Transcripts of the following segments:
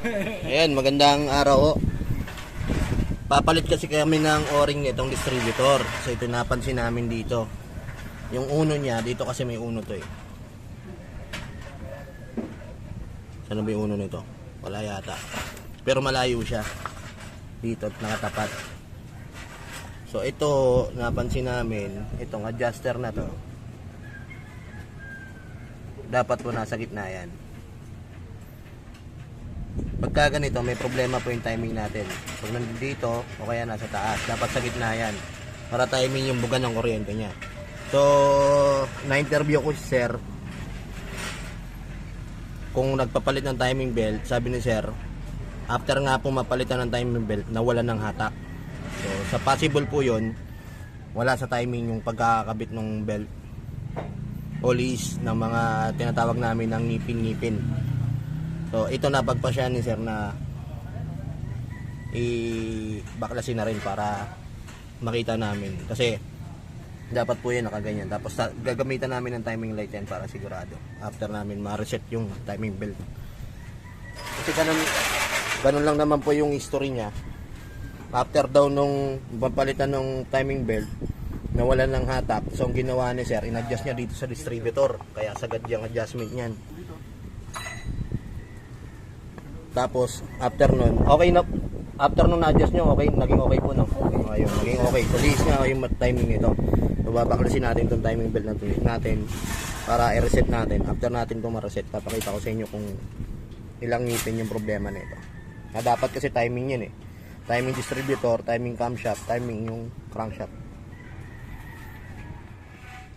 Ayan, magandang araw. Papalit kasi kami ng o-ring nitong distributor. So ito napansin namin dito. Yung uno niya, dito kasi may uno to eh. Saan ba yung uno nito? Wala yata. Pero malayo siya. Dito at nakatapat. So ito, napansin namin, itong adjuster na to. Dapat po nasa gitna yan. Pagka ganito, may problema po yung timing natin. Pag nandito, o kaya nasa taas, dapat sa gitna yan. Para timing yung buga ng kuryente niya. So, na-interview ko si sir. Kung nagpapalit ng timing belt, sabi ni sir, after nga po mapalitan ng timing belt, nawalan ng hatak. So, sa possible po yun, wala sa timing yung pagkakabit ng belt. O least ng mga tinatawag namin ng ngipin-ngipin. So ito napagpasya ni sir na i-baklasin na rin para makita namin. Kasi dapat po yan nakaganyan. Tapos gagamitan namin ng timing light yan para sigurado. After namin ma-reset yung timing belt. Kasi ganun lang naman po yung history niya. After daw nung papalitan ng timing belt, nawalan ng hatak. So ang ginawa ni sir, in-adjust niya dito sa distributor. Kaya sagad yung adjustment niyan. Tapos after nun, okay na, after nun na-adjust nyo, okay, naging okay po no. Ayun, naging okay. So liis nga yung timing nito. So babaklasin natin itong timing belt natin para i-reset natin. After natin itong ma-reset, papakita ko sa inyo kung ilang ngipin yung problema nito. Na dapat kasi timing yan eh. Timing distributor, timing camshaft, timing yung crankshaft.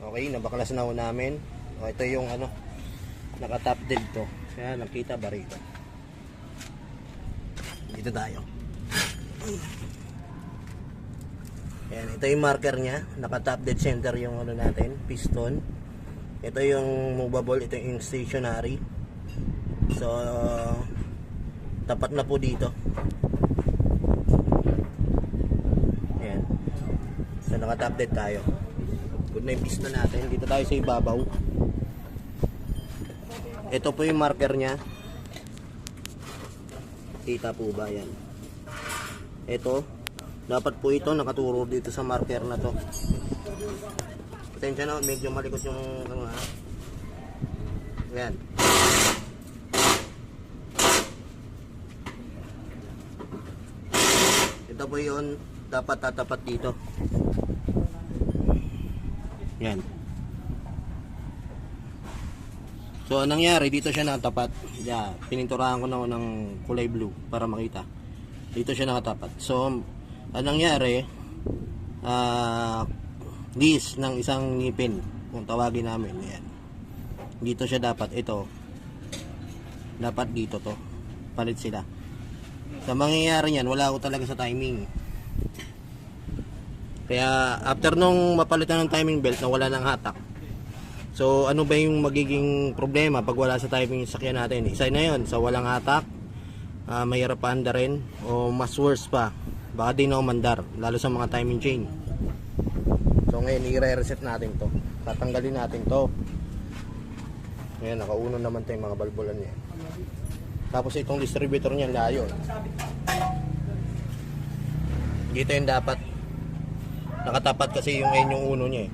Okay, nabaklas na ho namin. O, ito yung ano, naka-top dead to. Kaya nakita ba rito? Dito tayo. Ayan, ito yung marker nya. Naka-top dead center yung ano natin, piston. Ito yung movable, ito yung stationary. So, tapat na po dito. Ayan. So, naka-top dead tayo. Good na yung piston natin. Dito tayo sa ibabaw. Ito po yung marker nya. Kita po ba yan? Ito, dapat po ito nakaturo dito sa marker na to. Pasensya na, medyo malikot yung ano ha. Ayan. Ito po yun, dapat tatapat dito. Yan. So anong nangyari, dito siya natapat. Yeah, pininturahan ko na ng kulay blue para makita. Dito siya nakatapat. So anong nangyari, this ng isang ngipin kung tawagin namin. Ayan. Dito siya dapat, ito. Dapat dito to. Palit sila. Sa mangyayari niyan, wala ako talaga sa timing. Kaya after nung mapalitan ng timing belt na wala ng hatak. So ano ba yung magiging problema pag wala sa timing yung sakyan natin? Isa na yun, so walang hatak, mahirap pa anda rin, o mas worse pa, baka di na umandar, lalo sa mga timing chain. So ngayon i-reset natin to, tatanggalin natin to. Ngayon nakauno naman to yung mga balbulan niya. Tapos itong distributor niya layo. Dito yung dapat nakatapat kasi yung ngayon yung uno niya eh.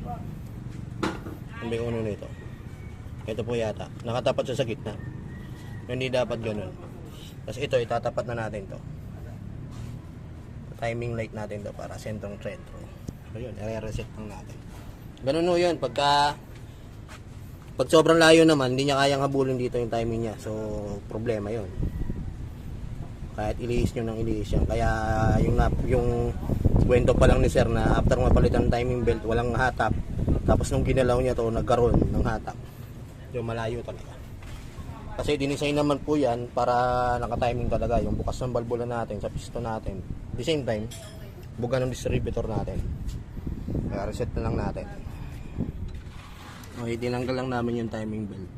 May uno nito. Ito po yata. Nakatapat siya sa gitna. Hindi dapat ganun. Tapos ito, itatapat na natin to. Timing light natin to para sentrong sentro. So yun, i-reset lang natin. Ganun o yun. Pag sobrang layo naman, hindi niya kayang habulin dito yung timing niya. So, problema yun. Kahit ilihis nyo ng ilihis yan. Kaya yung kwento pa lang ni sir na after mapalitan ng timing belt, walang hatak. Tapos nung ginalaw niya to, nagkaroon ng hatak. Yung malayo talaga. Kasi dinisign naman po yan para naka-timing talaga. Yung bukas ng balbula natin, sa piston natin. At the same time, buga ng distributor natin. Kaya reset na lang natin. Okay, tinanggal lang namin yung timing belt.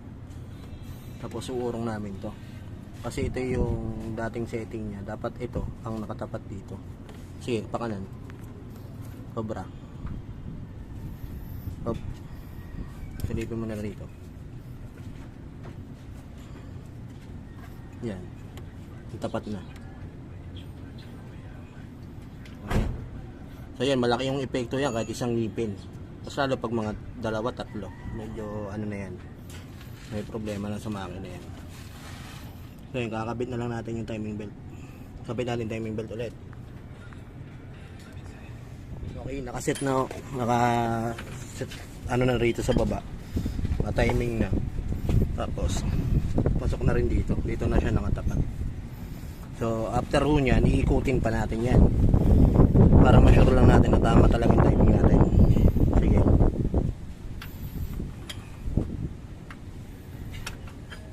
Tapos uurong namin to. Kasi ito yung dating setting niya. Dapat ito ang nakatapat dito. Sige, pakanan. Sobra. Hop. Silipin mo na rito. Yan. tapat na. Okay. So yan, malaki yung epekto yan kahit isang ngipin. Mas lalo pag mga dalawa, tatlo, medyo ano na yan, may problema na sa makina yan. So yun, kakabit na lang natin yung timing belt. Sabit natin timing belt ulit. Okay, nakaset na, naka-set ano na rito sa baba, timing na. Tapos pasok na rin dito na siya nakatapat. So after nyan, iikutin pa natin yan para ma-sure lang natin na tama talagang timing natin. Sige,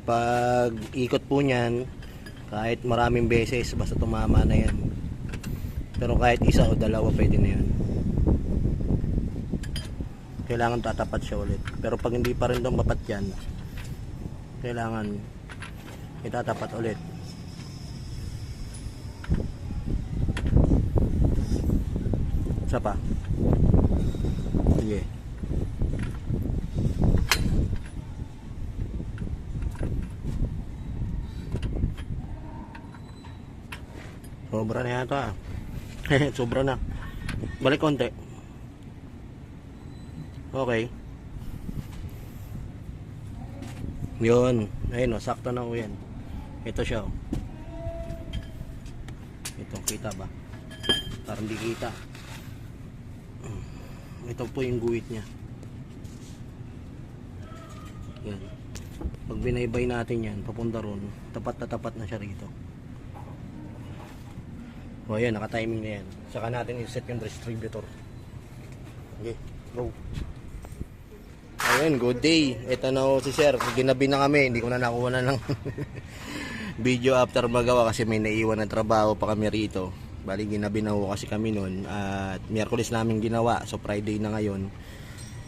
pag ikot po nyan, kahit maraming beses basta tumama na yan, pero kahit isa o dalawa pwede na yan. Kailangan tatapat siya ulit. Pero pag hindi pa rin tumapat yan, kailangan itatapat ulit. Isa pa. Sige. Sobra na yata. Sobra na. Balik konti. Okay. Yun. Ayun o, sakto na o yan. Ito siya o. Ito, kita ba? Parang di kita. Ito po yung guhit niya. Yan. Pag binaybay natin yan, papunta ron, tapat na siya rito. O yan, naka-timing na yan. Saka natin i-set yung distributor. Okay, go. Ayun, good day. Ito na si sir. Ginabi na kami. Hindi ko na nakuha na ng video after magawa kasi may naiwan na trabaho pa kami rito. Bali, ginabi na kasi kami nun. At Miyerkules namin ginawa. So, Friday na ngayon.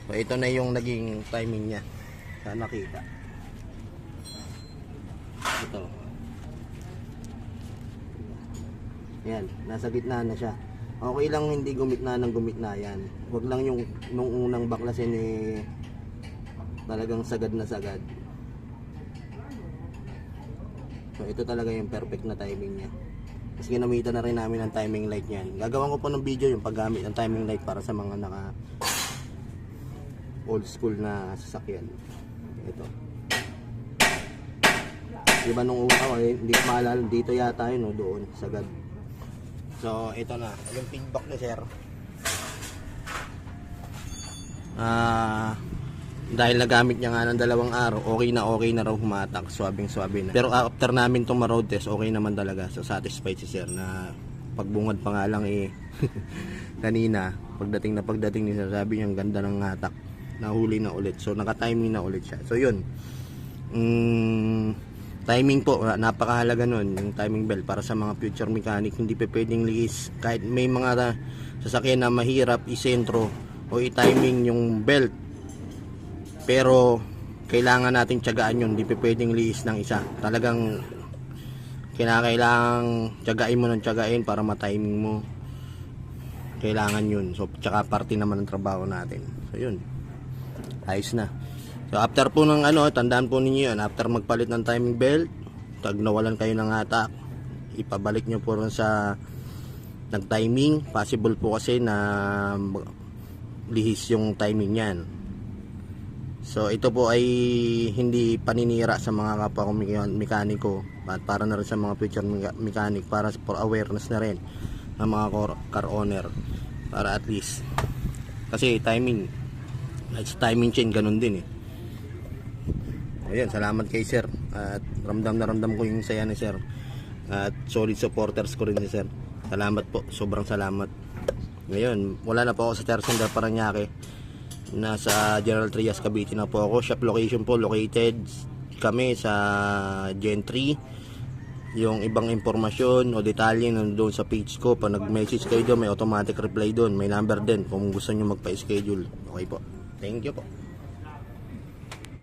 So, ito na yung naging timing niya. Sana nakita. Ito. Yan. Nasa gitna na siya. Okay lang hindi gumitna ng gumitna yan. Huwag lang yung nung unang baklasin talagang sagad na sagad. So ito talaga yung perfect na timing niya. Kasi ginamitan na rin namin ang timing light niyan. Gagawan ko po ng video yung paggamit ng timing light para sa mga naka old school na sasakyan. Ito. Diba nung una ko hindi ko maalala dito yata yun o doon sagad. So ito na yung feedback ni sir. Dahil nagamit niya nga ng 2 araw, okay na raw humatak, swabing-swabe na. Pero after namin itong ma-road test, okay naman talaga. So satisfied si sir na pagbungad pa nga lang kanina, pagdating ni sir, sabi niya ang ganda ng hatak, nahuli na ulit. So naka-timing na ulit siya. So yun, timing po, napakahalaga nun, yung timing belt para sa mga future mechanic. Hindi pa pwedeng liis, kahit may mga sasakyan na mahirap isentro o i-timing yung belt, pero kailangan natin tiyagaan yun. Hindi pa pwedeng liis ng isa. Talagang kailangang tiyagain mo ng tiyagain para ma-timing mo. Kailangan yun. So tsaka parte naman ng trabaho natin. So yun, ayos na. So after po ng tandaan po ninyo yun, after magpalit ng timing belt, pag nawalan kayo ng hatak, ipabalik nyo po rin sa nag-timing. Possible po kasi na lihis yung timing yan. So ito po ay hindi paninira sa mga kapwa kong mekaniko at para na rin sa mga future mechanic, para for awareness na rin ng mga car owner, para at least kasi timing chain ganun din Ayan, salamat kay sir at ramdam ko yung saya ni sir at solid supporters ko rin si sir. Salamat po, sobrang salamat. Ngayon wala na po ako sa Tercender Parañaque. Nasa General Trias, Cavite na po ako. Shop location po, located kami sa Gen 3. Yung ibang impormasyon o detalye nandoon sa page ko. Pag nag-message kayo doon, may automatic reply doon. May number din kung gusto nyo magpa-schedule. Okay po. Thank you po.